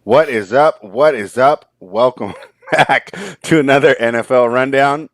What is up? What is up? Welcome back to another NFL rundown.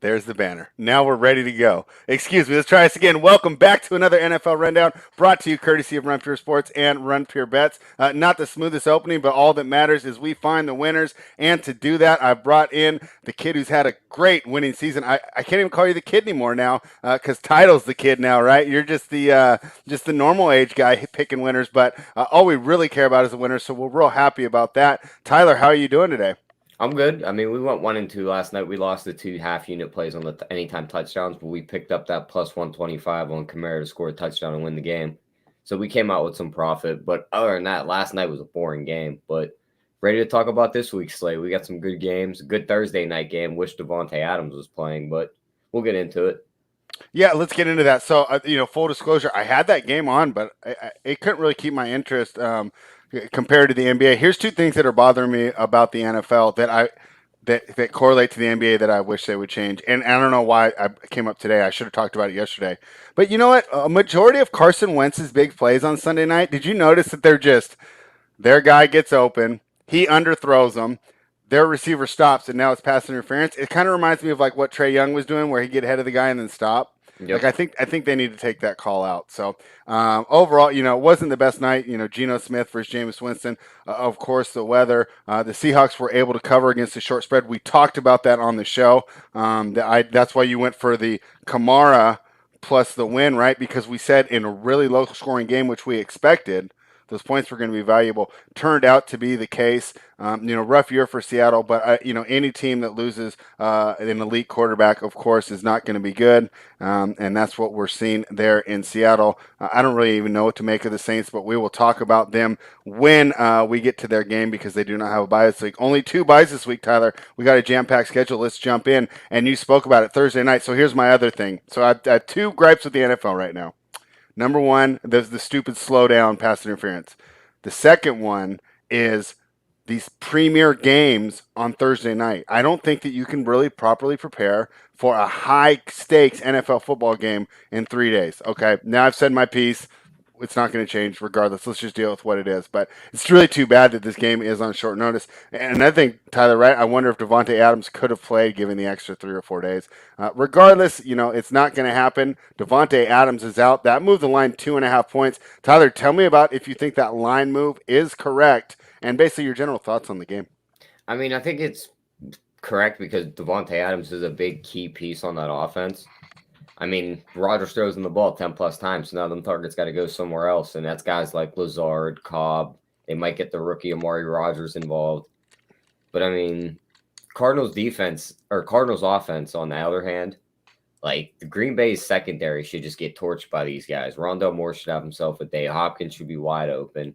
There's the banner. Now we're ready to go. Excuse me. Let's try this again. Welcome back to another NFL rundown brought to you courtesy of Run Pure Sports and Run Pure Bets. Not the smoothest opening, but all that matters is we find the winners. And to do that, I've brought in the kid who's had a great winning season. I can't even call you the kid anymore now because Title's the kid now, right? You're just the normal age guy picking winners. But all we really care about is the winners. So we're real happy about that. Tyler, how are you doing today? I'm good. I mean, we went 1-2 last night. We lost the 2 half-unit plays on the anytime touchdowns, but we picked up that plus 125 on Kamara to score a touchdown and win the game. So we came out with some profit. But other than that, last night was a boring game. But ready to talk about this week's slate. We got some good games. A good Thursday night game. Wish Devontae Adams was playing, but we'll get into it. Yeah, let's get into that. So, full disclosure, I had that game on, but it couldn't really keep my interest compared to the NBA. Here's two things that are bothering me about the NFL that correlate to the NBA that I wish they would change. And I don't know why I came up today. I should have talked about it yesterday. But you know what? A majority of Carson Wentz's big plays on Sunday night, did you notice that their guy gets open, he underthrows them, their receiver stops, and now it's pass interference? It kind of reminds me of like what Trey Young was doing, where he get ahead of the guy and then stop. Like Yep. I think they need to take that call out. So overall, it wasn't the best night. Geno Smith versus Jameis Winston. Of course, the weather. The Seahawks were able to cover against the short spread. We talked about that on the show. That's why you went for the Kamara plus the win, right? Because we said in a really low scoring game, which we expected, those points were going to be valuable. Turned out to be the case. Rough year for Seattle, but any team that loses an elite quarterback, of course, is not going to be good, and that's what we're seeing there in Seattle. I don't really even know what to make of the Saints, but we will talk about them when we get to their game because they do not have a bye this week. Only 2 buys this week, Tyler. We got a jam-packed schedule. Let's jump in, and you spoke about it Thursday night. So here's my other thing. So I have 2 gripes with the NFL right now. Number one, there's the stupid slow down pass interference. The second one is these premier games on Thursday night. I don't think that you can really properly prepare for a high stakes NFL football game in 3 days. Okay, now I've said my piece. It's not going to change regardless. Let's just deal with what it is. But it's really too bad that this game is on short notice. And I think, Tyler, right, I wonder if Devontae Adams could have played given the extra 3 or 4 days. Regardless, it's not going to happen. Devontae Adams is out. That moved the line 2.5 points. Tyler, tell me about if you think that line move is correct and basically your general thoughts on the game. I mean, I think it's correct because Devontae Adams is a big key piece on that offense. I mean, Rodgers throws in the ball 10 plus times, so now them targets got to go somewhere else. And that's guys like Lazard, Cobb. They might get the rookie Amari Rodgers involved. But I mean, Cardinals offense, on the other hand, like the Green Bay's secondary should just get torched by these guys. Rondelle Moore should have himself a day. Hopkins should be wide open.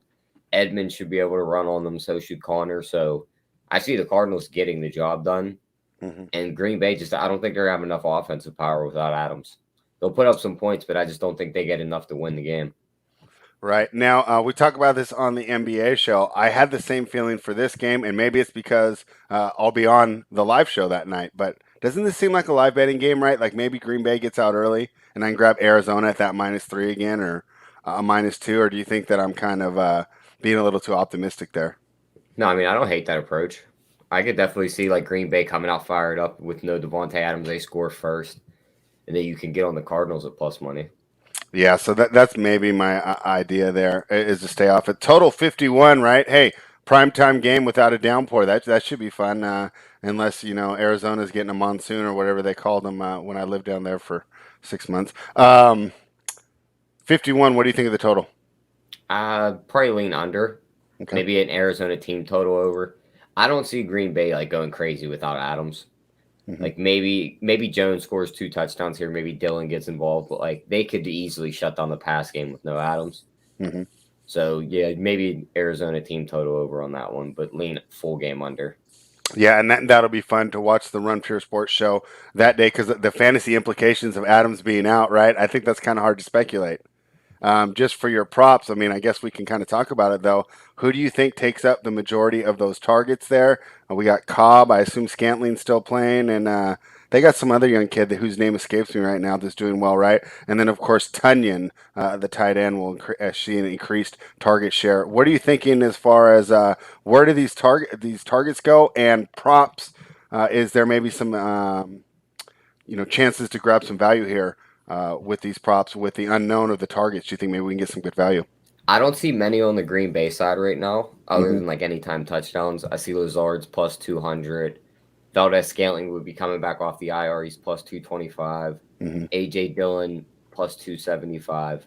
Edmonds should be able to run on them, so should Connor. So I see the Cardinals getting the job done. Mm-hmm. And Green Bay I don't think they're having enough offensive power without Adams. They'll put up some points, but I just don't think they get enough to win the game. Right. Now, we talk about this on the NBA show. I had the same feeling for this game, and maybe it's because I'll be on the live show that night. But doesn't this seem like a live betting game, right? Like maybe Green Bay gets out early, and I can grab Arizona at that -3 again or a -2, or do you think that I'm kind of being a little too optimistic there? No, I mean, I don't hate that approach. I could definitely see like Green Bay coming out fired up with no Devontae Adams. They score first, and then you can get on the Cardinals at plus money. Yeah, so that's maybe my idea there is to stay off it. Total 51, right? Hey, primetime game without a downpour. That should be fun, unless Arizona's getting a monsoon or whatever they called them when I lived down there for 6 months. 51. What do you think of the total? Probably lean under. Okay. Maybe an Arizona team total over. I don't see Green Bay like going crazy without Adams. Mm-hmm. Like maybe Jones scores 2 touchdowns here. Maybe Dillon gets involved, but like they could easily shut down the pass game with no Adams. Mm-hmm. So yeah, maybe Arizona team total over on that one, but lean full game under. Yeah, and that'll be fun to watch the Run Pure Sports show that day because the fantasy implications of Adams being out, right? I think that's kind of hard to speculate. Just for your props, I mean, I guess we can kind of talk about it though. Who do you think takes up the majority of those targets there? We got Cobb. I assume Scantling's still playing, and that They got some other young kid whose name escapes me right now that's doing well, right? And then of course Tunyon, the tight end, will see an increased target share. What are you thinking as far as where do these targets go and props? Is there maybe some chances to grab some value here with these props with the unknown of the targets? Do you think maybe we can get some good value? I don't see many on the Green Bay side right now, other Mm-hmm. than like anytime touchdowns. I see Lazard's plus 200. Valdez Scantling would be coming back off the IR. He's plus 225. Mm-hmm. AJ Dillon plus 275.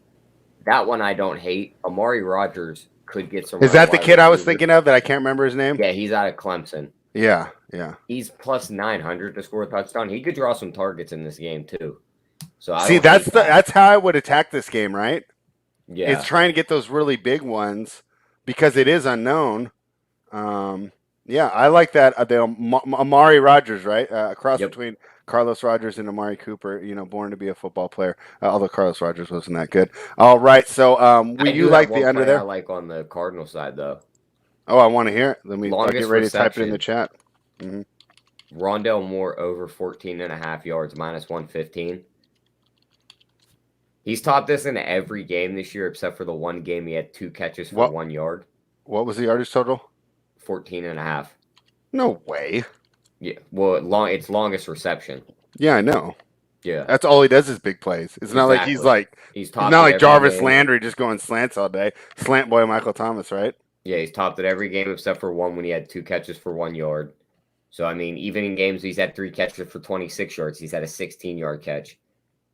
That one I don't hate. Amari Rogers could get some. Is real that the wide kid I was receivers. thinking of that I can't remember his name? Yeah, he's out of Clemson. Yeah, yeah. He's plus 900 to score a touchdown. He could draw some targets in this game too. So I See, don't hate that. that's how I would attack this game, right? Yeah. It's trying to get those really big ones because it is unknown. Yeah, I like that. Amari Rogers, right? A cross Yep. between Carlos Rogers and Amari Cooper. Born to be a football player. Although Carlos Rogers wasn't that good. All right, so I you do like have one the under player I there? like on the Cardinal side though. Oh, I want to hear it. I'll Longest get ready to type it in the reception. chat. Rondelle Moore over 14.5 yards, minus 115. He's topped this in every game this year, except for the one game he had 2 catches for What 1 yard. What was the yardage total? 14.5. No way. Yeah. Well, it's longest reception. Yeah, I know. Yeah. That's all he does is big plays. It's not like he's He's it's topped not it like every Jarvis game. Landry just going slants all day. Slant boy Michael Thomas, right? Yeah, he's topped it every game except for one when he had 2 catches for 1 yard. So, I mean, even in games he's had 3 catches for 26 yards, he's had a 16-yard catch.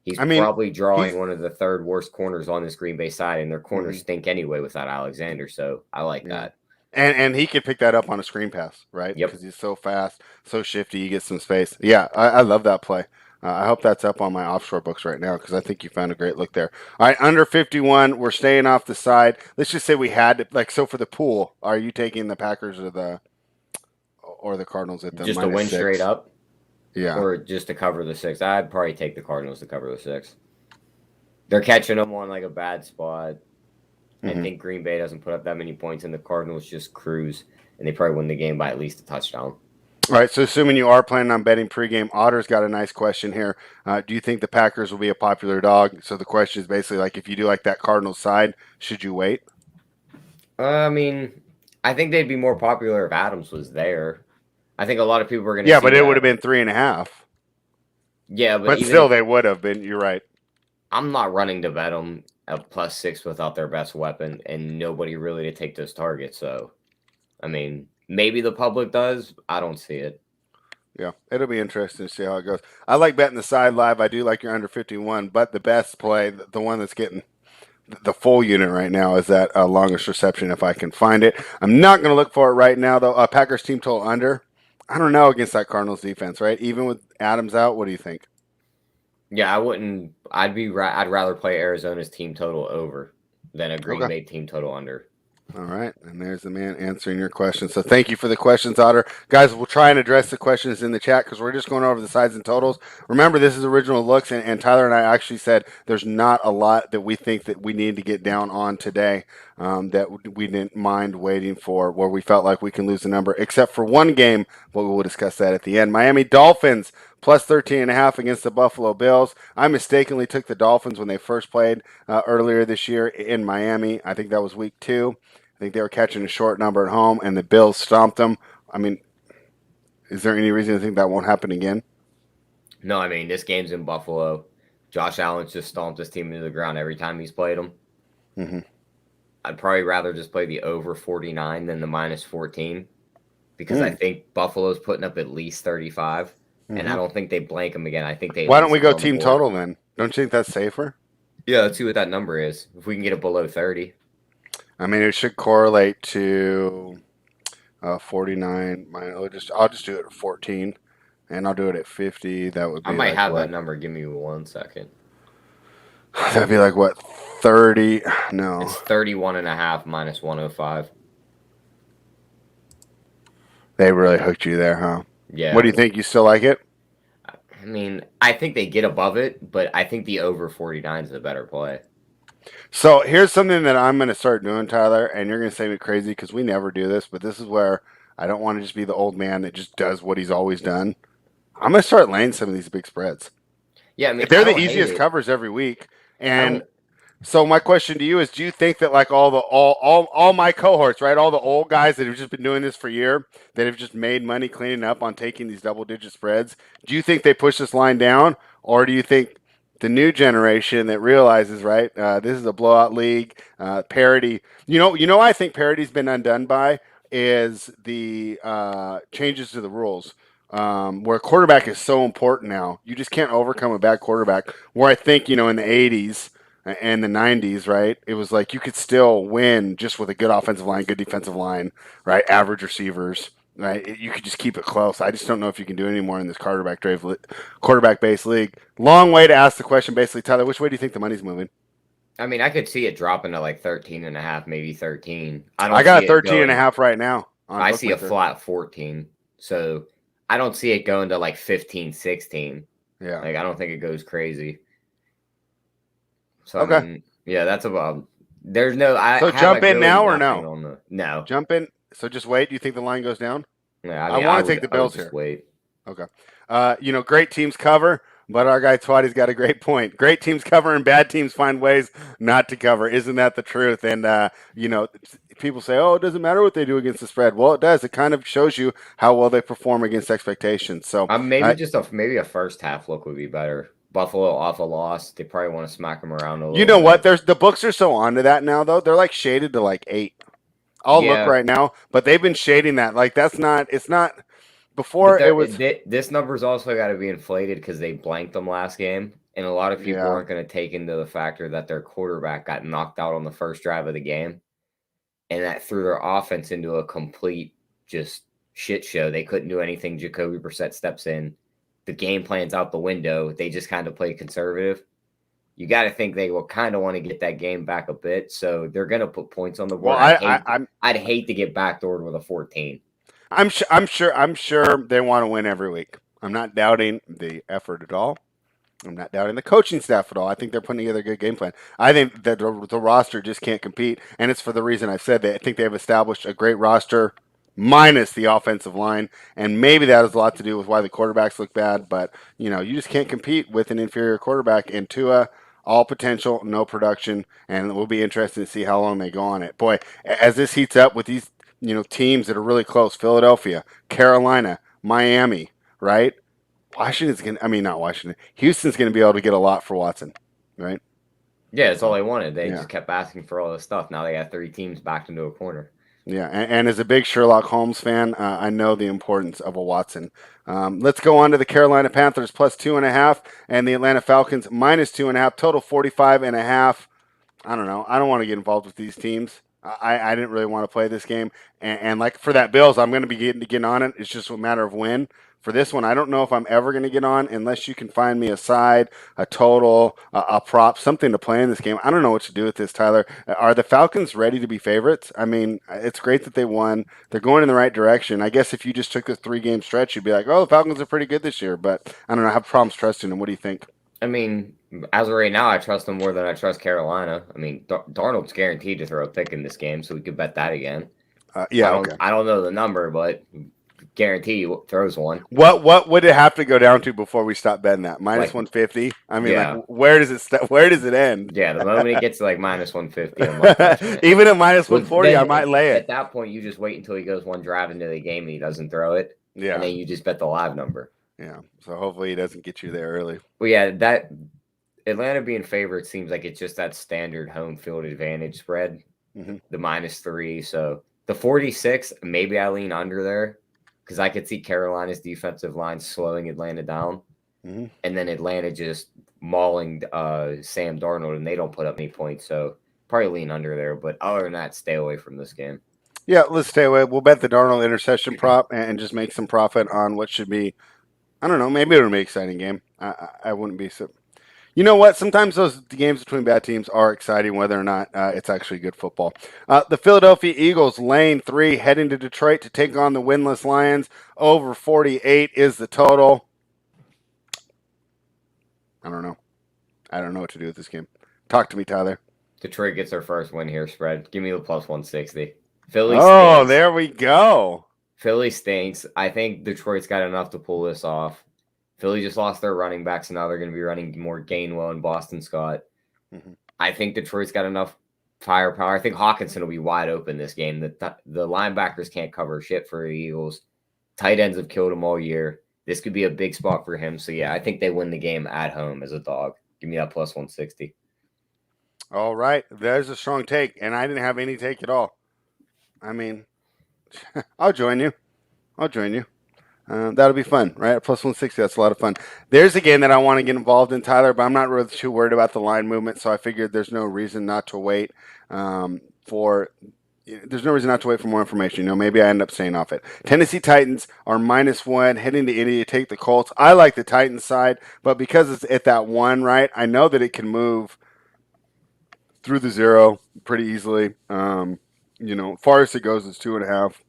He's probably drawing one of the third worst corners on this Green Bay side, and their corners stink anyway without Alexander, so I like that. And he could pick that up on a screen pass, right? Yep. Because he's so fast, so shifty, he gets some space. Yeah, I love that play. I hope that's up on my offshore books right now because I think you found a great look there. All right, under 51, we're staying off the side. Let's just say we had so for the pool, are you taking the Packers or the Cardinals at the just to win 6? straight up? Yeah. Or just to cover the 6? I'd probably take the Cardinals to cover the 6. They're catching them on like a bad spot. I think Green Bay doesn't put up that many points, and the Cardinals just cruise, and they probably win the game by at least a touchdown. All right, so assuming you are planning on betting pregame, Otter's got a nice question here. Do you think the Packers will be a popular dog? So the question is basically like, if you do like that Cardinals side, should you wait? I mean, I think they'd be more popular if Adams was there. I think a lot of people are going to Yeah, but it would have been 3.5. Yeah, but still they would have been. You're right. I'm not running to bet them at +6 without their best weapon and nobody really to take those targets. So, I mean, maybe the public does. I don't see it. Yeah, it'll be interesting to see how it goes. I like betting the side live. I do like your under 51, but the best play, the one that's getting the full unit right now, is that longest reception if I can find it. I'm not going to look for it right now, though. Packers team total under. I don't know against that Cardinals defense, right? Even with Adams out, what do you think? Yeah, I wouldn't. I'd rather play Arizona's team total over than a Green Bay team total under. All right, and there's the man answering your question. So thank you for the questions, Otter. Guys, we'll try and address the questions in the chat because we're just going over the sides and totals. Remember, this is original looks, and Tyler and I actually said there's not a lot that we think that we need to get down on today that we didn't mind waiting for, where we felt like we can lose the number, except for one game, but we'll discuss that at the end. Miami Dolphins plus 13.5 against the Buffalo Bills. I mistakenly took the Dolphins when they first played earlier this year in Miami. I think that was week 2. I think they were catching a short number at home, and the Bills stomped them. I mean, is there any reason to think that won't happen again? No, I mean, this game's in Buffalo. Josh Allen's just stomped his team into the ground every time he's played them. Mm-hmm. I'd probably rather just play the over 49 than the -14 because I think Buffalo's putting up at least 35, and I don't think they blank them again. I think they. Why don't we go team total then? Don't you think that's safer? Yeah, let's see what that number is. If we can get it below 30. I mean, it should correlate to 49. I'll just do it at 14, and I'll do it at 50. That would be. I might have that number. Give me 1 second. That'd be like what, 30? No, it's 31.5 minus 105. They really hooked you there, huh? Yeah. What do you think? You still like it? I mean, I think they get above it, but I think the over 49 is a better play. So here's something that I'm going to start doing, Tyler, and you're going to say me crazy because we never do this, but this is where I don't want to just be the old man that just does what he's always done. I'm going to start laying some of these big spreads. Yeah, I mean, They're I the don't hate easiest it. covers every week. I And don't. so my question to you is, do you think that like all my cohorts, right, all the old guys that have just been doing this for a year, that have just made money cleaning up on taking these double digit spreads, do you think they push this line down, or do you think the new generation that realizes, right, this is a blowout league, parity? I think parity's been undone by is the changes to the rules. Where quarterback is so important now, you just can't overcome a bad quarterback. Where I think in the '80s and the 90s, right? It was like you could still win just with a good offensive line, good defensive line, right? Average receivers, right? You could just keep it close. I just don't know if you can do it anymore in this quarterback based league. Long way to ask the question, basically, Tyler. Which way do you think the money's moving? I mean, I could see it dropping to like 13 and a half, maybe 13. I I don't got see a it 13 and a going. half right now on I see a Bookmaker. flat 14. So I don't see it going to like 15, 16. Yeah. Like, I don't think it goes crazy. So, I Okay. mean, yeah, that's about. There's no. I So have jump like in really now or nothing no? on the. No. Jump in. So just wait. Do you think the line goes down? Yeah, I I mean, want to take the I would Bills just here. wait. Okay. Great teams cover, but our guy Twatty's got a great point. Great teams cover and bad teams find ways not to cover. Isn't that the truth? And, people say, oh, it doesn't matter what they do against the spread. Well, it does. It kind of shows you how well they perform against expectations. So, Maybe just a first half look would be better. Buffalo off a loss. They probably want to smack them around a you little know what? bit. There's the books are so onto that now, though. They're like shaded to like 8. I'll look Yeah, right now, but they've been shading that. Like, it's not. but Before it was, this number's also got to be inflated because they blanked them last game, and a lot of people yeah. aren't going to take into the factor that their quarterback got knocked out on the first drive of the game, and that threw their offense into a complete just shit show. They couldn't do anything. Jacoby Brissett steps in, the game plan's out the window. They just kind of play conservative. You got to think they will kind of want to get that game back a bit, so they're going to put points on the Well, board. I'd hate to get backdoored with a 14. I'm sure they want to win every week. I'm not doubting the effort at all. I'm not doubting the coaching staff at all. I think they're putting together a good game plan. I think that the roster just can't compete, and it's for the reason I said that I think they have established a great roster minus the offensive line, and maybe that has a lot to do with why the quarterbacks look bad. But you just can't compete with an inferior quarterback. And Tua, all potential, no production, and it will be interesting to see how long they go on it. Boy, as this heats up with these teams that are really close: Philadelphia, Carolina, Miami, right? Washington's going to, I mean, not Washington. Houston's going to be able to get a lot for Watson, right? Yeah, that's all So, they wanted. They yeah. just kept asking for all this stuff. Now they got 3 teams backed into a corner. Yeah. And as a big Sherlock Holmes fan, I know the importance of a Watson. Let's go on to the Carolina Panthers plus 2.5 and the Atlanta Falcons minus 2.5, total 45.5. I don't know. I don't want to get involved with these teams. I didn't really want to play this game. And like for that Bills, I'm going to be getting on it. It's just a matter of when. For this one, I don't know if I'm ever going to get on unless you can find me a side, a total, a prop, something to play in this game. I don't know what to do with this, Tyler. Are the Falcons ready to be favorites? I mean, it's great that they won. They're going in the right direction. I guess if you just took a 3-game stretch, you'd be like, oh, the Falcons are pretty good this year. But I don't know. I have problems trusting them. What do you think? I mean, as of right now, I trust them more than I trust Carolina. I mean, Darnold's guaranteed to throw a pick in this game, so we could bet that again. Yeah, okay. I don't know the number, but guarantee you throws one. What would it have to go down to before we stop betting that? Minus Like, 150? I mean, like, yeah, where does it end? yeah. The moment it gets to like minus 150, I'm not touching it. Even at minus Well, 140, I then might lay at it. that point, you just wait until he goes one drive into the game and he doesn't throw it, and Yeah, then you just bet the live number. yeah. So hopefully he doesn't get you there early. Well, yeah, that Atlanta being favored seems like it's just that standard home field advantage spread, Mm-hmm. the -3. So the 46, maybe I lean under there because I could see Carolina's defensive line slowing Atlanta down, Mm-hmm. and then Atlanta just mauling Sam Darnold, and they don't put up any points. So probably lean under there. But other than that, stay away from this game. Yeah, let's stay away. We'll bet the Darnold interception prop and just make some profit on what should be, I don't know, maybe it'll be an exciting game. I wouldn't be so. You know what? Sometimes those games between bad teams are exciting, whether or not it's actually good football. The Philadelphia Eagles, lane 3, heading to Detroit to take on the winless Lions. Over 48 is the total. I don't know. I don't know what to do with this game. Talk to me, Tyler. Detroit gets their first win here. Spread. Give me the +160. Philly Oh, stinks. there we go. Philly stinks. I think Detroit's got enough to pull this off. Philly just lost their running back, so now they're going to be running more Gainwell and Boston Scott. Mm-hmm. I think Detroit's got enough firepower. I think Hawkinson will be wide open this game. The linebackers can't cover shit for the Eagles. Tight ends have killed him all year. This could be a big spot for him. So, yeah, I think they win the game at home as a dog. Give me that plus 160. All right. There's a strong take, and I didn't have any take at all. I mean, I'll join you. That'll be fun, right? Plus 160, that's a lot of fun. There's a game that I want to get involved in, Tyler, but I'm not really too worried about the line movement, so I figured there's no reason not to wait for more information. Maybe I end up staying off it. Tennessee Titans are -1, heading to Indy to take the Colts. I like the Titans side, but because it's at that 1, right, I know that it can move through the 0 pretty easily. Farthest it goes is 2.5.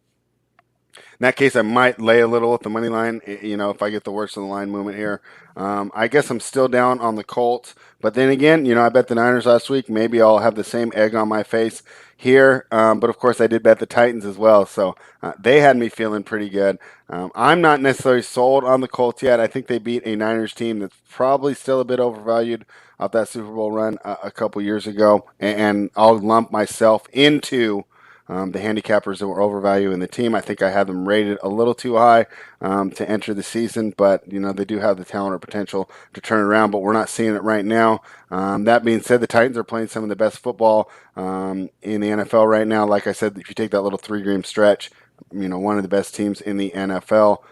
In that case, I might lay a little at the money line, if I get the worst of the line movement here. I guess I'm still down on the Colts. But then again, I bet the Niners last week. Maybe I'll have the same egg on my face here. But, of course, I did bet the Titans as well. So they had me feeling pretty good. I'm not necessarily sold on the Colts yet. I think they beat a Niners team that's probably still a bit overvalued off that Super Bowl run a couple years ago. And I'll lump myself into the handicappers that were overvaluing the team. I think I had them rated a little too high to enter the season, but they do have the talent or potential to turn it around, but we're not seeing it right now. That being said, the Titans are playing some of the best football in the NFL right now. Like I said, if you take that little 3-game stretch, one of the best teams in the NFL.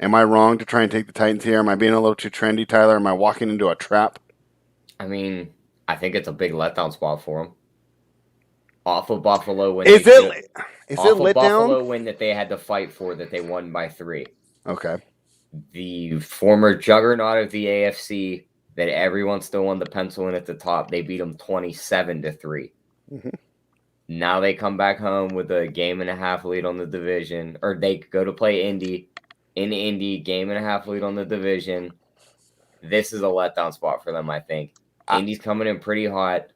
Am I wrong to try and take the Titans here? Am I being a little too trendy, Tyler? Am I walking into a trap? I mean, I think it's a big letdown spot for them. Off of Buffalo when is it lit Buffalo down? Win that they had to fight for that they won by 3. Okay. The former juggernaut of the AFC that everyone still wanted to pencil in at the top, they beat them 27-3. Mm-hmm. Now they come back home with a 1.5 lead on the division, or they go to play Indy in Indy, 1.5 lead on the division. This is a letdown spot for them, I think. Indy's coming in pretty hot.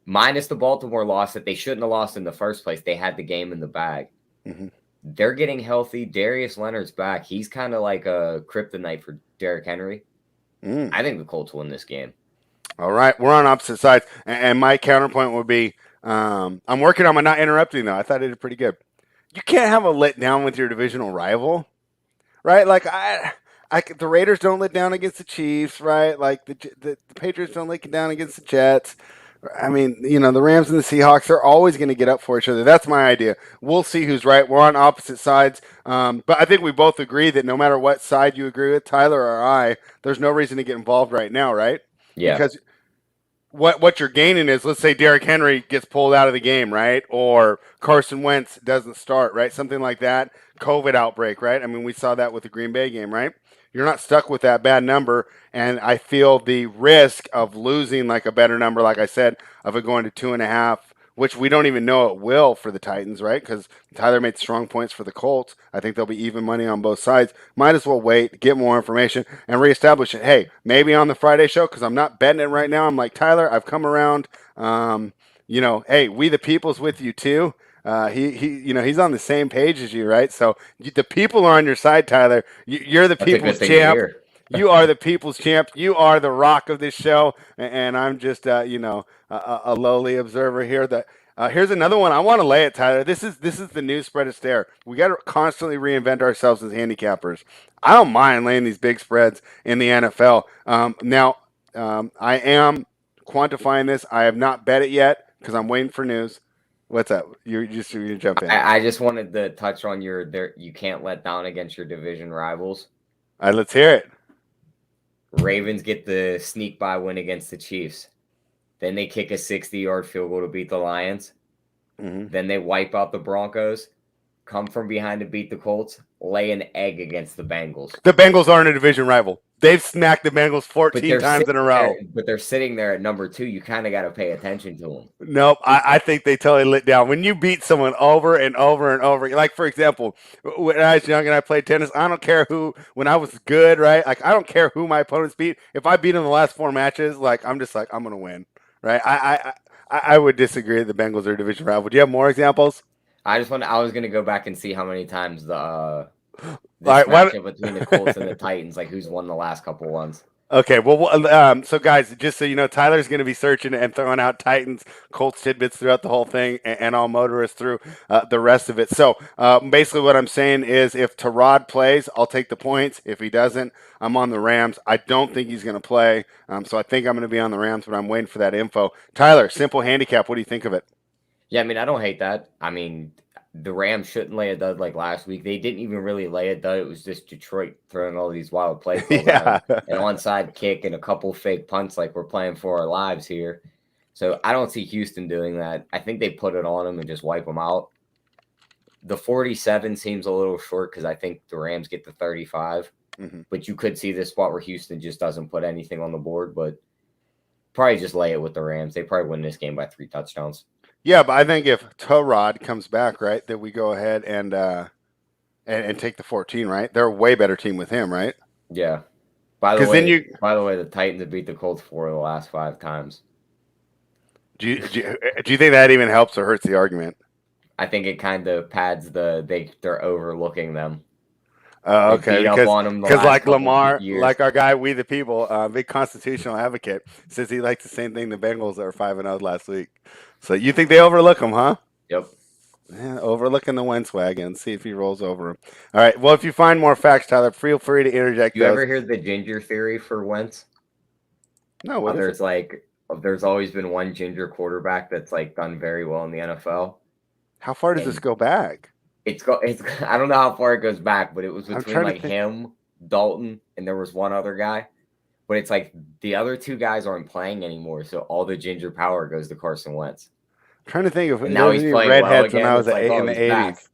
Minus the Baltimore loss that they shouldn't have lost in the first place. They had the game in the bag. Mm-hmm. They're getting healthy. Darius Leonard's back. He's kind of like a kryptonite for Derrick Henry. I think the Colts win this game. All right. We're on opposite sides. And my counterpoint would be I'm working on my not interrupting, though. I thought it did pretty good. You can't have a letdown with your divisional rival, right? Like, the Raiders don't let down against the Chiefs, right? Like, the Patriots don't let down against the Jets. I mean, the Rams and the Seahawks are always going to get up for each other. That's my idea. We'll see who's right. We're on opposite sides. But I think we both agree that no matter what side you agree with, Tyler or I, there's no reason to get involved right now, right? Yeah. Because what you're gaining is, let's say Derrick Henry gets pulled out of the game, right? Or Carson Wentz doesn't start, right? Something like that. COVID outbreak, right? I mean, we saw that with the Green Bay game, right? You're not stuck with that bad number, and I feel the risk of losing like a better number, like I said, of it going to 2.5, which we don't even know it will for the Titans, right? Because Tyler made strong points for the Colts. I think there'll be even money on both sides. Might as well wait, get more information, and reestablish it. Hey, maybe on the Friday show, because I'm not betting it right now. I'm like, Tyler, I've come around. Hey, we the people's with you too. He's on the same page as you, right? So the people are on your side, Tyler. You're the people's champ. You are the people's champ. You are the rock of this show, and I'm just, a lowly observer here. Here's another one. I want to lay it, Tyler. This is the new spread Astaire. We got to constantly reinvent ourselves as handicappers. I don't mind laying these big spreads in the NFL. Now, I am quantifying this. I have not bet it yet because I'm waiting for news. What's up? You jump in. I just wanted to touch on you can't let down against your division rivals. All right, let's hear it. Ravens get the sneak by win against the Chiefs. Then they kick a 60-yard field goal to beat the Lions. Mm-hmm. Then they wipe out the Broncos, come from behind to beat the Colts, lay an egg against the Bengals. The Bengals aren't a division rival. They've smacked the Bengals 14 times in a row. But they're sitting there at number 2. You kind of got to pay attention to them. Nope. I think they totally lit down. When you beat someone over and over and over, like, for example, when I was young and I played tennis, I don't care who, when I was good, right? Like, I don't care who my opponents beat. If I beat them the last 4 matches, like, I'm just like, I'm going to win, right? I would disagree that the Bengals are a division rival. Do you have more examples? I was going to go back and see how many times the This right, matchup between the Colts and the Titans, like who's won the last couple ones. Okay, so guys, just so you know, Tyler's going to be searching and throwing out Titans, Colts tidbits throughout the whole thing, and I'll motorist through the rest of it. So basically, what I'm saying is, if Tyrod plays, I'll take the points. If he doesn't, I'm on the Rams. I don't think he's going to play, so I think I'm going to be on the Rams, but I'm waiting for that info. Tyler, simple handicap. What do you think of it? Yeah, I mean, I don't hate that. I mean, the Rams shouldn't lay a dud like last week. They didn't even really lay a dud. It was just Detroit throwing all these wild play calls Yeah. at an onside kick and a couple fake punts like we're playing for our lives here. So I don't see Houston doing that. I think they put it on them and just wipe them out. The 47 seems a little short because I think the Rams get the 35. Mm-hmm. But you could see this spot where Houston just doesn't put anything on the board. But probably just lay it with the Rams. They probably win this game by 3 touchdowns. Yeah, but I think if Tyrod comes back, right, that we go ahead and take the 14, right? They're a way better team with him, right? Yeah. By the way, the Titans have beat the Colts 4 of the last 5 times. Do you think that even helps or hurts the argument? I think it kind of pads they're overlooking them. Okay, because like Lamar, like our guy, We the People, big constitutional advocate, says he liked the same thing the Bengals that were 5-0 last week. So you think they overlook him, huh? Yep. Yeah, overlooking the Wentz wagon. See if he rolls over him. All right. Well, if you find more facts, Tyler, feel free to interject. You ever hear the ginger theory for Wentz? No. What is it? There's always been one ginger quarterback that's like done very well in the NFL. How far does this go back? It's I don't know how far it goes back, but it was between like him, Dalton, and there was one other guy. But it's like the other 2 guys aren't playing anymore, so all the ginger power goes to Carson Wentz. I'm trying to think of now he's playing redheads well again. When I was in the 80s.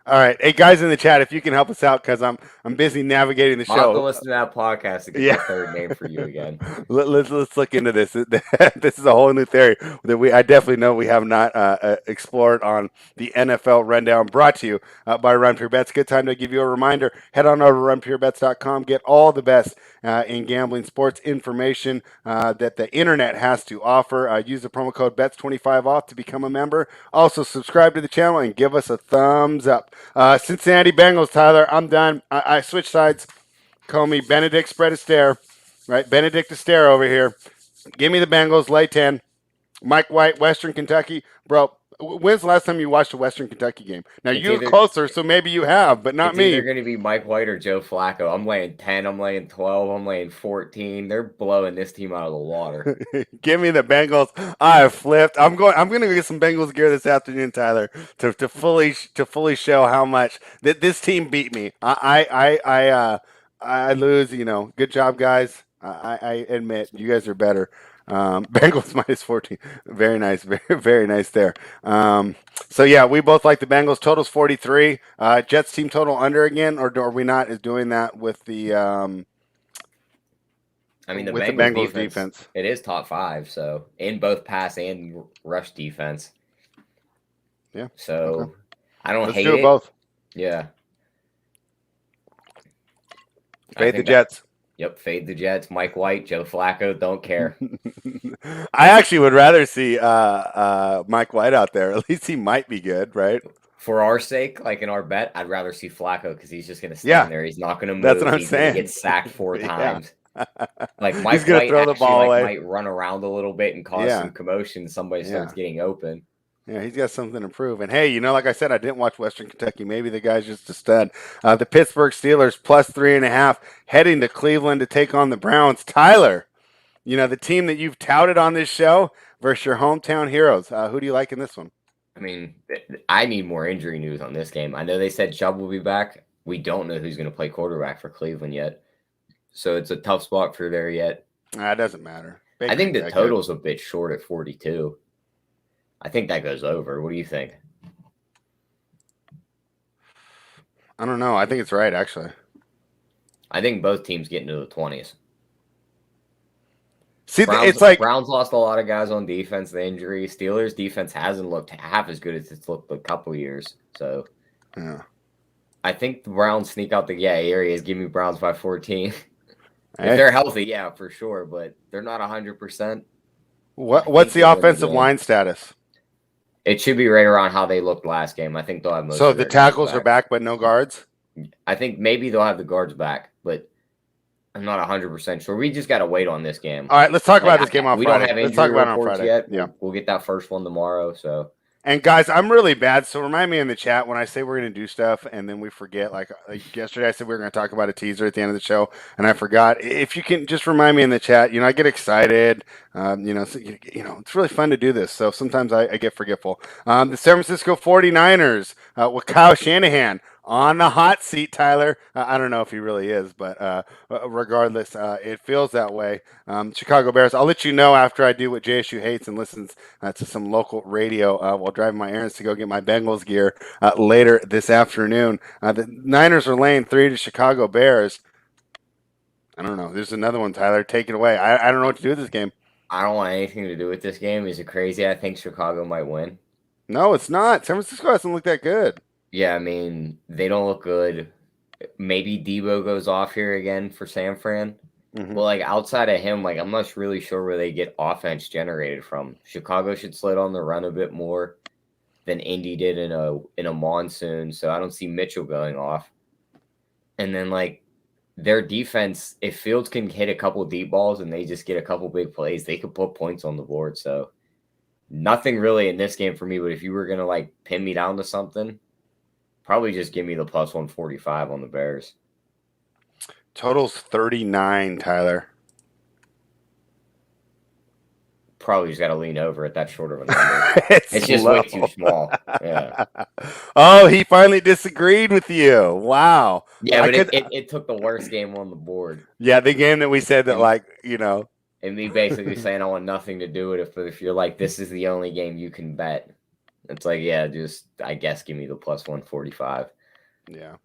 All right, hey guys in the chat, if you can help us out because I'm busy navigating the show. I'll have to listen to that podcast to get the third name for you again. Let's look into this. This is a whole new theory that I definitely know we have not explored on the NFL Rundown. Brought to you by Run Pure Bets. Good time to give you a reminder. Head on over to runpurebets.com. Get all the best in gambling sports information that the internet has to offer. Use the promo code BETS25 off to become a member. Also subscribe to the channel and give us a thumbs up. Cincinnati Bengals, Tyler. I'm done. I switch sides. Call me Benedict Spread Astaire. Right? Benedict Astaire over here. Give me the Bengals, lay 10. Mike White, Western Kentucky. Bro, when's the last time you watched a Western Kentucky game? Now, you're closer, so maybe you have, but not me. It's either going to be Mike White or Joe Flacco. I'm laying 10. I'm laying 12. I'm laying 14. They're blowing this team out of the water. Give me the Bengals. I have flipped. I'm going to get some Bengals gear this afternoon, Tyler, to fully show how much that this team beat me. I lose. Good job, guys. I admit you guys are better. Bengals minus 14. Very nice. Very, very nice there. So yeah, we both like the Bengals. Total's 43. Jets team total under again, or are we not doing that with the the Bengals defense? It is top 5, so in both pass and rush defense. Yeah. So okay. I don't hate it. Both. Yeah. Fade the Jets. Yep, fade the Jets. Mike White, Joe Flacco, don't care. I actually would rather see Mike White out there. At least he might be good, right? For our sake, like in our bet, I'd rather see Flacco because he's just going to stand there. He's not going to move. That's what I'm he's saying. Get sacked 4 times. Like Mike he's gonna White throw the ball away. Might run around a little bit and cause some commotion. Somebody starts getting open. Yeah, he's got something to prove. And hey, like I said, I didn't watch Western Kentucky. Maybe the guy's just a stud. The Pittsburgh Steelers plus 3.5 heading to Cleveland to take on the Browns. Tyler, the team that you've touted on this show versus your hometown heroes. Who do you like in this one? I mean, I need more injury news on this game. I know they said Chubb will be back. We don't know who's going to play quarterback for Cleveland yet. So it's a tough spot for there yet. It doesn't matter. I think the total's a bit short at 42. I think that goes over. What do you think? I don't know. I think it's right, actually. I think both teams get into the 20s. See, it's like Browns lost a lot of guys on defense, the injury. Steelers defense hasn't looked half as good as it's looked a couple years. So, yeah. I think the Browns sneak out the areas. Give me Browns by 14. If they're healthy, yeah, for sure. But they're not 100%. What's the offensive line status? It should be right around how they looked last game. I think they'll have most. So the tackles are back, but no guards? I think maybe they'll have the guards back, but I'm not 100% sure. We just got to wait on this game. All right, let's talk about this game on we Friday. don't have Let's talk injury about it on reports Friday. yet. Yeah. We'll get that first one tomorrow. So. And guys, I'm really bad, so remind me in the chat when I say we're going to do stuff and then we forget. Like yesterday, I said we were going to talk about a teaser at the end of the show, and I forgot. If you can just remind me in the chat, I get excited. It's really fun to do this. So sometimes I get forgetful. The San Francisco 49ers with Kyle Shanahan on the hot seat, Tyler. I don't know if he really is, but regardless, it feels that way. Chicago Bears, I'll let you know after I do what JSU hates and listens to some local radio while driving my errands to go get my Bengals gear later this afternoon. The Niners are laying 3 to Chicago Bears. I don't know. There's another one, Tyler. Take it away. I don't know what to do with this game. I don't want anything to do with this game. Is it crazy? I think Chicago might win. No, it's not. San Francisco hasn't looked that good. Yeah, I mean, they don't look good. Maybe Debo goes off here again for San Fran. Mm-hmm. But, outside of him, I'm not really sure where they get offense generated from. Chicago should slid on the run a bit more than Indy did in a monsoon, so I don't see Mitchell going off. And then, their defense, if Fields can hit a couple deep balls and they just get a couple big plays, they could put points on the board. So, nothing really in this game for me, but if you were going to, pin me down to something, probably just give me the plus 145 on the Bears. Total's 39, Tyler. Probably just got to lean over at that short of a number. it's just way too small. Yeah. Oh, he finally disagreed with you. Wow. Yeah, but it took the worst game on the board. Yeah, the game that we said that, And me basically saying I want nothing to do with it. But if you're this is the only game you can bet. It's just, I guess, give me the plus 145. Yeah.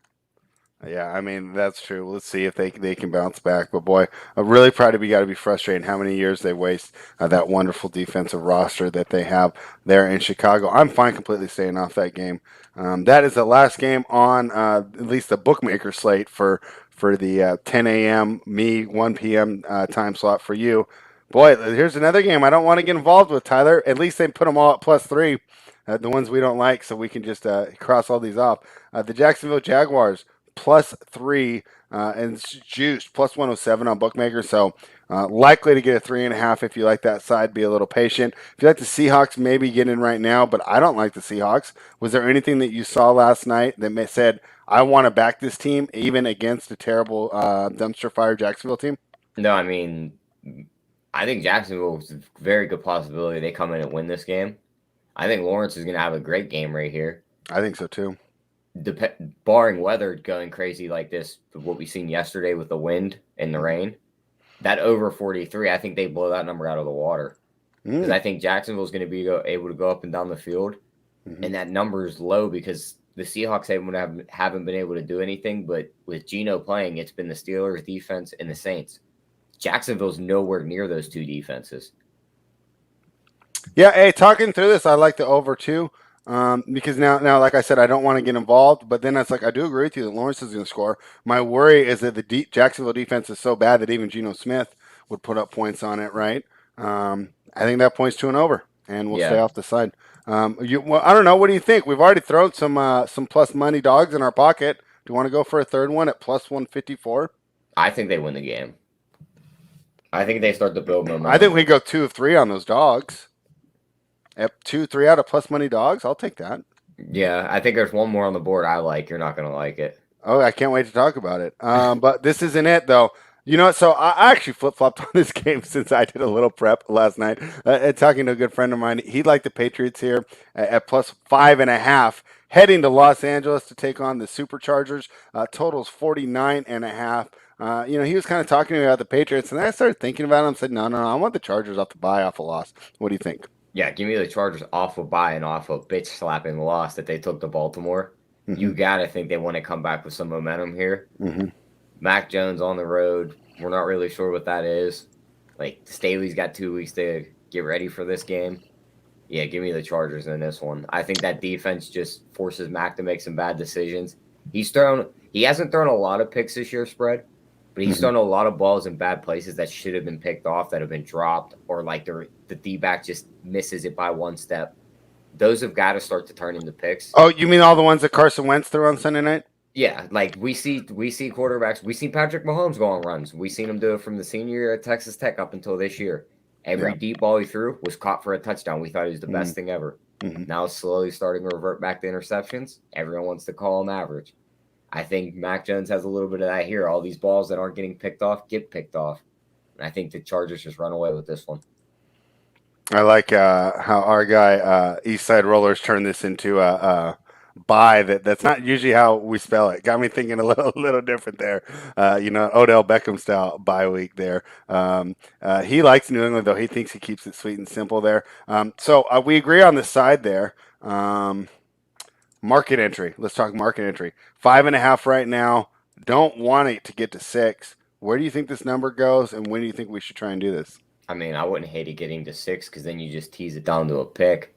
Yeah, I mean, that's true. Let's see if they can bounce back. But, boy, I'm really proud of you. Got to be frustrated how many years they waste that wonderful defensive roster that they have there in Chicago. I'm fine completely staying off that game. That is the last game on at least the bookmaker slate for the 10 a.m., 1 p.m. Time slot for you. Boy, here's another game I don't want to get involved with, Tyler. At least they put them all at plus 3. The ones we don't like, so we can just cross all these off. The Jacksonville Jaguars, plus 3, and it's juiced, plus 107 on bookmaker, so likely to get a 3.5 if you like that side. Be a little patient. If you like the Seahawks, maybe get in right now, but I don't like the Seahawks. Was there anything that you saw last night that said, I want to back this team, even against a terrible dumpster fire Jacksonville team? No, I mean, I think Jacksonville is a very good possibility they come in and win this game. I think Lawrence is going to have a great game right here. I think so, too. Barring weather going crazy like this, what we seen yesterday with the wind and the rain, that over 43, I think they blow that number out of the water. Because I think Jacksonville is going to be able to go up and down the field, and that number is low because the Seahawks haven't been able to do anything. But with Geno playing, it's been the Steelers' defense and the Saints. Jacksonville's nowhere near those two defenses. Yeah, hey, talking through this, I like the over too, because now, like I said, I don't want to get involved, but then it's I do agree with you that Lawrence is going to score. My worry is that the Jacksonville defense is so bad that even Geno Smith would put up points on it, right? I think that points to an over, and we'll stay off the side. I don't know. What do you think? We've already thrown some plus money dogs in our pocket. Do you want to go for a third one at plus 154? I think they win the game. I think they start to build momentum. I think we go 2 of 3 on those dogs. At 2-3 out of plus money dogs, I'll take that. Yeah, I think there's one more on the board I like. You're not going to like it. Oh, I can't wait to talk about it. But this isn't it, though. You know what? So I actually flip-flopped on this game since I did a little prep last night. Talking to a good friend of mine, he liked the Patriots here at plus 5.5, heading to Los Angeles to take on the Superchargers. Totals 49.5. He was kind of talking to me about the Patriots, and then I started thinking about it and said, no, I want the Chargers off the bye, off a loss. What do you think? Yeah, give me the Chargers off a bye and off a bitch-slapping loss that they took to Baltimore. Mm-hmm. You got to think they want to come back with some momentum here. Mm-hmm. Mac Jones on the road. We're not really sure what that is. Staley's got 2 weeks to get ready for this game. Yeah, give me the Chargers in this one. I think that defense just forces Mac to make some bad decisions. He hasn't thrown a lot of picks this year, spread, but he's thrown a lot of balls in bad places that should have been picked off, that have been dropped, or the D-back just misses it by one step. Those have got to start to turn into picks. Oh, you mean all the ones that Carson Wentz threw on Sunday night? Yeah, like we see quarterbacks. We see Patrick Mahomes go on runs. We seen him do it from the senior year at Texas Tech up until this year. Every Yeah. deep ball he threw was caught for a touchdown. We thought he was the Mm-hmm. best thing ever. Mm-hmm. Now it's slowly starting to revert back to interceptions. Everyone wants to call him average. I think Mac Jones has a little bit of that here. All these balls that aren't getting picked off get picked off. And I think the Chargers just run away with this one. I like how our guy East Side Rollers turned this into a buy that's not usually how we spell it. Got me thinking a little different there. Odell Beckham style bye week there. He likes New England though. He thinks he keeps it sweet and simple there. So we agree on the side there. Market entry. Let's talk market entry. 5.5 right now. Don't want it to get to 6. Where do you think this number goes, and when do you think we should try and do this? I mean, I wouldn't hate it getting to 6 because then you just tease it down to a pick.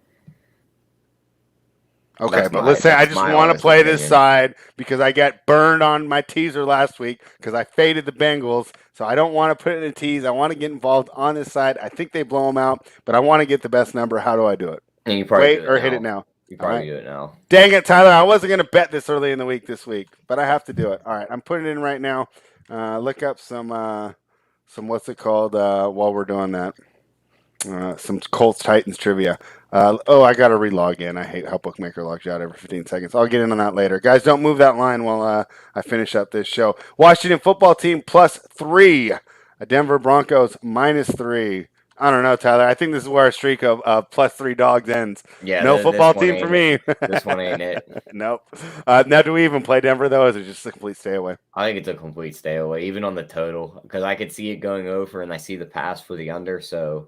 Okay, but let's say I just want to play this side because I got burned on my teaser last week because I faded the Bengals. So I don't want to put it in a tease. I want to get involved on this side. I think they blow them out, but I want to get the best number. How do I do it? And you probably wait or hit it now. You probably do it now. Dang it, Tyler! I wasn't going to bet this early in the week this week, but I have to do it. All right, I'm putting it in right now. Look up some what's it called while we're doing that. Some Colts Titans trivia. I got to relog in. I hate how Bookmaker logs you out every 15 seconds. I'll get in on that later. Guys, don't move that line while I finish up this show. Washington football team +3. Denver Broncos -3. I don't know, Tyler. I think this is where our streak of +3 dogs ends. Yeah, no football team for me. This one ain't it. Nope. Now, do we even play Denver, though, or is it just a complete stay away? I think it's a complete stay away, even on the total, because I could see it going over, and I see the pass for the under, so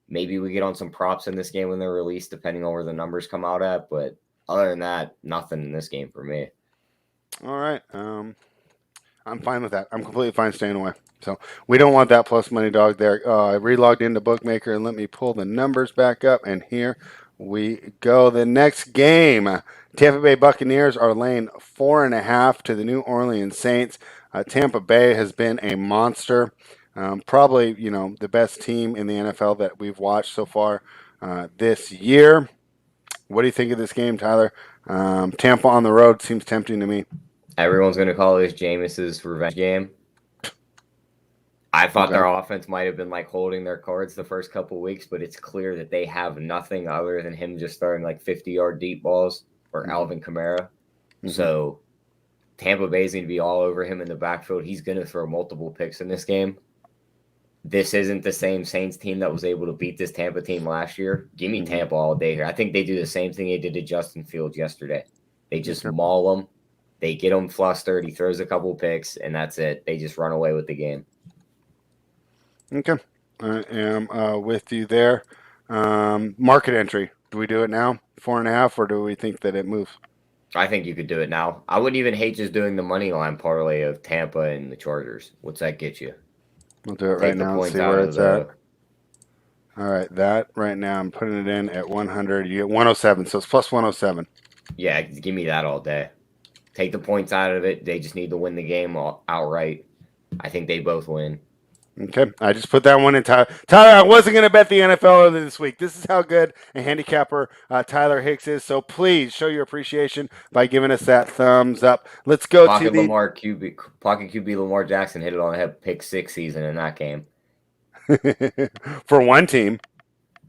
maybe we get on some props in this game when they're released, depending on where the numbers come out at, but other than that, nothing in this game for me. All right. I'm fine with that. I'm completely fine staying away. So we don't want that plus money dog there. I relogged into Bookmaker and let me pull the numbers back up. And here we go. The next game, Tampa Bay Buccaneers are laying 4.5 to the New Orleans Saints. Tampa Bay has been a monster. Probably, the best team in the NFL that we've watched so far this year. What do you think of this game, Tyler? Tampa on the road seems tempting to me. Everyone's going to call this Jameis's revenge game. I thought their offense might have been holding their cards the first couple of weeks, but it's clear that they have nothing other than him just throwing 50-yard deep balls or Alvin Kamara. Mm-hmm. So Tampa Bay's going to be all over him in the backfield. He's going to throw multiple picks in this game. This isn't the same Saints team that was able to beat this Tampa team last year. Give me Tampa all day here. I think they do the same thing they did to Justin Fields yesterday. They just maul him. They get him flustered. He throws a couple picks, and that's it. They just run away with the game. Okay. I am with you there. Market entry. Do we do it now? 4.5, or do we think that it moves? I think you could do it now. I wouldn't even hate just doing the money line parlay of Tampa and the Chargers. What's that get you? We'll do it right now and see where it's at. All right, that right now I'm putting it in at 100. You get 107, so it's plus 107. Yeah, give me that all day. Take the points out of it. They just need to win the game outright. I think they both win. Okay, I just put that one in. Tyler, I wasn't going to bet the NFL earlier this week. This is how good a handicapper Tyler Hicks is. So please show your appreciation by giving us that thumbs up. Let's go to the Pocket QB Lamar Jackson hit it on the head, pick 6 season in that game. For one team.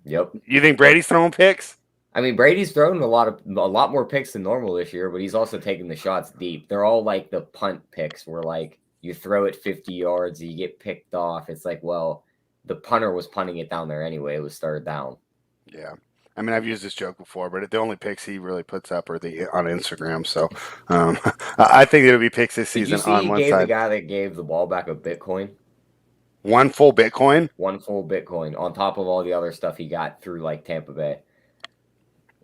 Yep. You think Brady's throwing picks? I mean, Brady's thrown a lot more picks than normal this year, but he's also taking the shots deep. They're all the punt picks where you throw it 50 yards, you get picked off. It's the punter was punting it down there anyway. It was third down. Yeah. I mean, I've used this joke before, but the only picks he really puts up are on Instagram. So I think it'll be picks this season on one side. Did you see he gave the guy that gave the ball back a Bitcoin? One full Bitcoin? One full Bitcoin on top of all the other stuff he got through Tampa Bay. I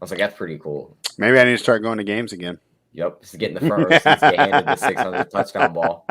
was that's pretty cool. Maybe I need to start going to games again. Yep, just getting the front row seats, get handed the 600 touchdown ball.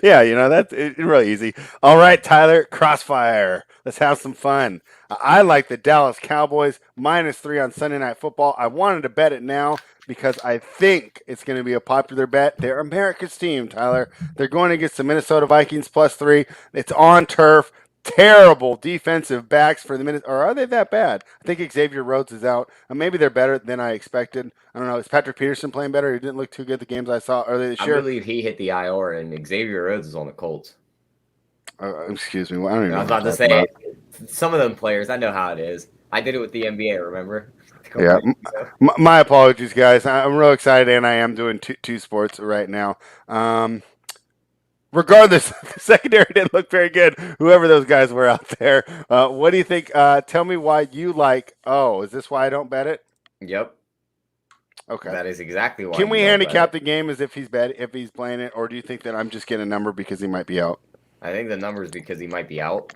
Yeah, that's really easy. All right, Tyler, Crossfire. Let's have some fun. I like the Dallas Cowboys -3 on Sunday Night Football. I wanted to bet it now because I think it's going to be a popular bet. They're America's team, Tyler. They're going against the Minnesota Vikings +3. It's on turf. terrible defensive backs for the minute, or are they that bad? I think Xavier Rhodes is out. Maybe they're better than I expected. I don't know. Is Patrick Peterson playing better? He didn't look too good the games I saw earlier this I year. believe he hit the IR, and Xavier Rhodes is on the Colts. Excuse me. I don't even know. I was about to say, some of them players, I know how it is. I did it with the NBA, remember? Yeah. My apologies, guys. I'm real excited, and I am doing two sports right now. Regardless, the secondary didn't look very good, whoever those guys were out there. What do you think? Tell me why you like, is this why I don't bet it? Yep. Okay. That is exactly why. Can we handicap the game as if he's playing it, or do you think that I'm just getting a number because he might be out? I think the number is because he might be out.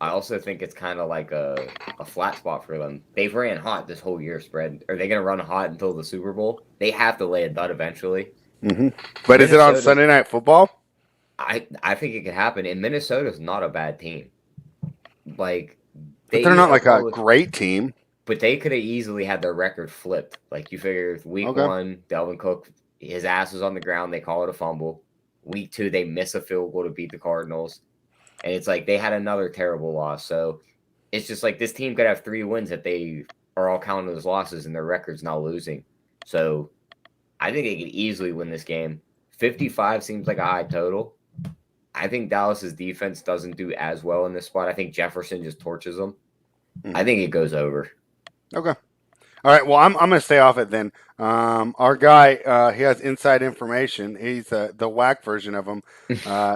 I also think it's kind of like a flat spot for them. They've ran hot this whole year spread. Are they going to run hot until the Super Bowl? They have to lay a dud eventually. Mm-hmm. But is it on Sunday Night Football? I think it could happen. And Minnesota's not a bad team. Like, they're not like a great team. But they could have easily had their record flipped. Like, you figure week 1, Dalvin Cook, his ass was on the ground. They call it a fumble. Week 2, they miss a field goal to beat the Cardinals. And it's like they had another terrible loss. So it's just like this team could have 3 wins that they are all counted as losses, and their record's now losing. So I think they could easily win this game. 55 seems like a high total. I think Dallas's defense doesn't do as well in this spot. I think Jefferson just torches them. I think it goes over. Okay. All right. Well, I'm going to stay off it then. Our guy, he has inside information. He's the whack version of him.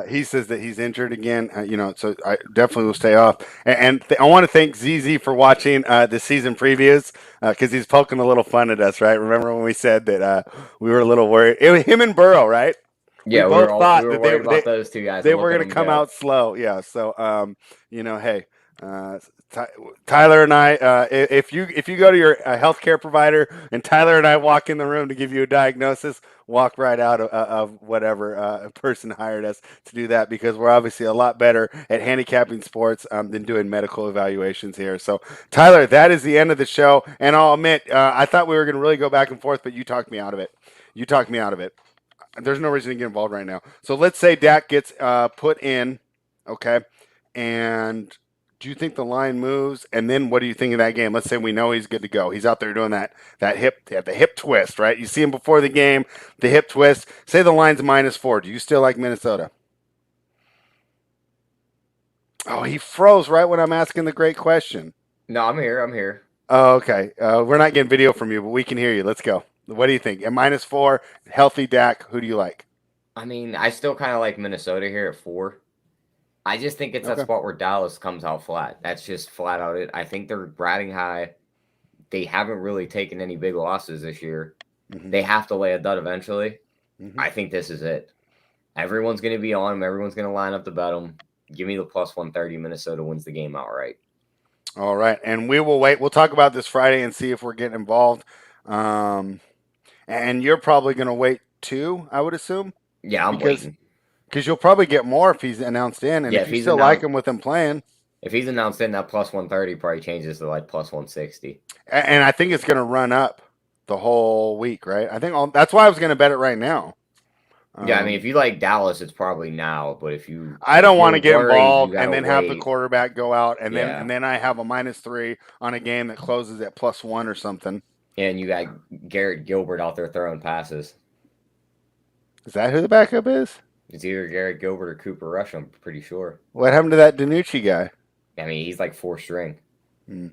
He says that he's injured again. So I definitely will stay off. And I want to thank ZZ for watching the season previews because he's poking a little fun at us, right? Remember when we said that we were a little worried? It was him and Burrow, right? Yeah, we both thought that worried about those two guys. They were going to come out slow. Yeah. So, hey. Tyler and I, if you go to your healthcare provider and Tyler and I walk in the room to give you a diagnosis, walk right out of whatever person hired us to do that, because we're obviously a lot better at handicapping sports than doing medical evaluations here. So, Tyler, that is the end of the show. And I'll admit, I thought we were going to really go back and forth, but you talked me out of it. There's no reason to get involved right now. So let's say Dak gets put in, okay, and do you think the line moves? And then what do you think of that game? Let's say we know he's good to go. He's out there doing the hip twist, right? You see him before the game, the hip twist. Say the line's -4. Do you still like Minnesota? Oh, he froze right when I'm asking the great question. No, I'm here. Oh, okay. We're not getting video from you, but we can hear you. Let's go. What do you think? At -4, healthy Dak, who do you like? I mean, I still kind of like Minnesota here at 4. I just think it's that spot where Dallas comes out flat. That's just flat out it. I think they're riding high. They haven't really taken any big losses this year. Mm-hmm. They have to lay a dud eventually. Mm-hmm. I think this is it. Everyone's going to be on them. Everyone's going to line up to bet them. Give me the +130. Minnesota wins the game outright. All right. And we will wait. We'll talk about this Friday and see if we're getting involved. And you're probably going to wait too, I would assume. Yeah, I'm waiting. Because you'll probably get more if he's announced in, and if you still like him with him playing. If he's announced in, that +130 probably changes to like +160. And I think it's going to run up the whole week, right? I think that's why I was going to bet it right now. Yeah, I mean, if you like Dallas, it's probably now. But if you, I don't want to get involved and then have the quarterback go out, and then I have a -3 on a game that closes at +1 or something. And you got Garrett Gilbert out there throwing passes. Is that who the backup is? It's either Garrett Gilbert or Cooper Rush, I'm pretty sure. What happened to that DiNucci guy? I mean, he's like 4th string. Mm.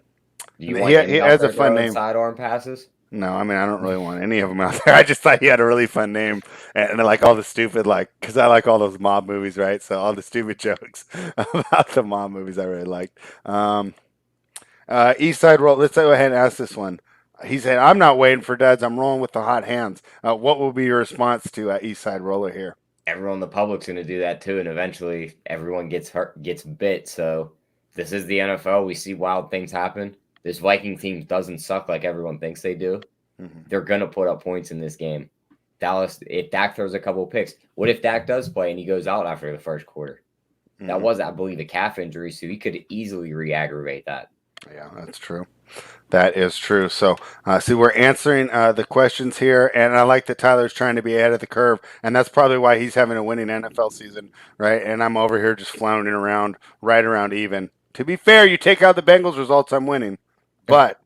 He has a fun name. Sidearm passes? No, I mean, I don't really want any of them out there. I just thought he had a really fun name. And like all the stupid, because I like all those mob movies, right? So all the stupid jokes about the mob movies I really liked. East Side Roll, let's go ahead and ask this one. He said, I'm not waiting for duds. I'm rolling with the hot hands. What will be your response to East Side Roller here? Everyone in the public's going to do that too, and eventually everyone gets hurt, gets bit. So this is the NFL. We see wild things happen. This Viking team doesn't suck like everyone thinks they do. Mm-hmm. They're going to put up points in this game. Dallas, if Dak throws a couple of picks, what if Dak does play and he goes out after the first quarter? Mm-hmm. That was, I believe, a calf injury, so he could easily re-aggravate that. Yeah, that's true. That is true. So, see, we're answering the questions here, and I like that Tyler's trying to be ahead of the curve, and that's probably why he's having a winning NFL season, right? And I'm over here just floundering around, right around even. To be fair, you take out the Bengals results, I'm winning, but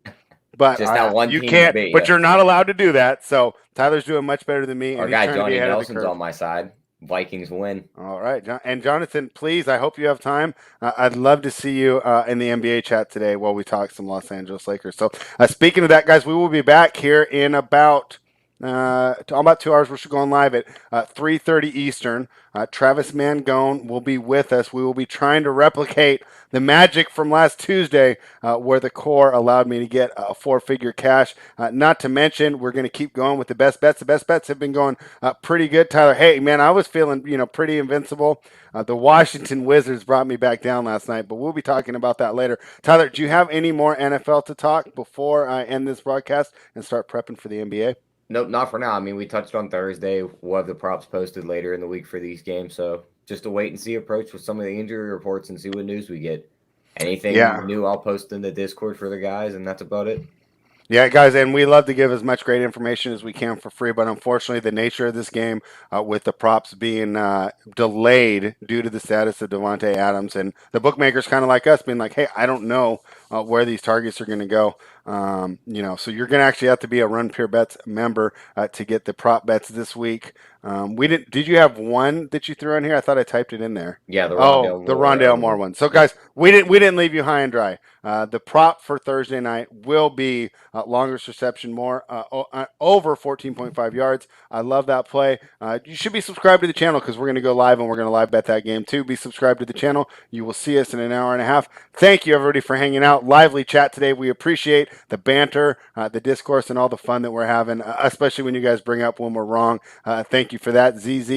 Just that one you team to can't. beat But you. you're not allowed to do that. So Tyler's doing much better than me, Our and he's guy trying to be Johnny ahead of the Nelson's curve. on my side. Vikings win. All right, and Jonathan, please, I hope you have time. I'd love to see you in the NBA chat today while we talk some Los Angeles Lakers. So, speaking of that, guys, we will be back here in about 2 hours. We're going live at 3:30 Eastern. Travis Mangone will be with us. We will be trying to replicate the magic from last Tuesday, where the core allowed me to get a four-figure cash. Not to mention, we're going to keep going with the best bets. The best bets have been going pretty good. Tyler, hey man, I was feeling pretty invincible. The Washington Wizards brought me back down last night, but we'll be talking about that later. Tyler, do you have any more NFL to talk before I end this broadcast and start prepping for the NBA? Nope, not for now. I mean, we touched on Thursday. We'll have the props posted later in the week for these games. So just a wait and see approach with some of the injury reports and see what news we get. Anything Yeah. new, I'll post in the Discord for the guys, and that's about it. Yeah, guys, and we love to give as much great information as we can for free, but unfortunately, the nature of this game, with the props being delayed due to the status of Devontae Adams, and the bookmakers kind of like us being like, "Hey, I don't know where these targets are going to go." So you're going to actually have to be a Run Pure Bets member to get the prop bets this week. We didn't. Did you have one that you threw in here? I thought I typed it in there. Yeah, the Oh, Rondelle the Moore. Rondelle Moore one. So, Yep. guys, we didn't leave you high and dry. The prop for Thursday night will be longest reception more over 14.5 yards. I love that play. You should be subscribed to the channel because we're going to go live and we're going to live bet that game too. Be subscribed to the channel. You will see us in an hour and a half. Thank you everybody for hanging out. Lively chat today. We appreciate the banter, the discourse, and all the fun that we're having, especially when you guys bring up when we're wrong. Thank you for that, ZZ.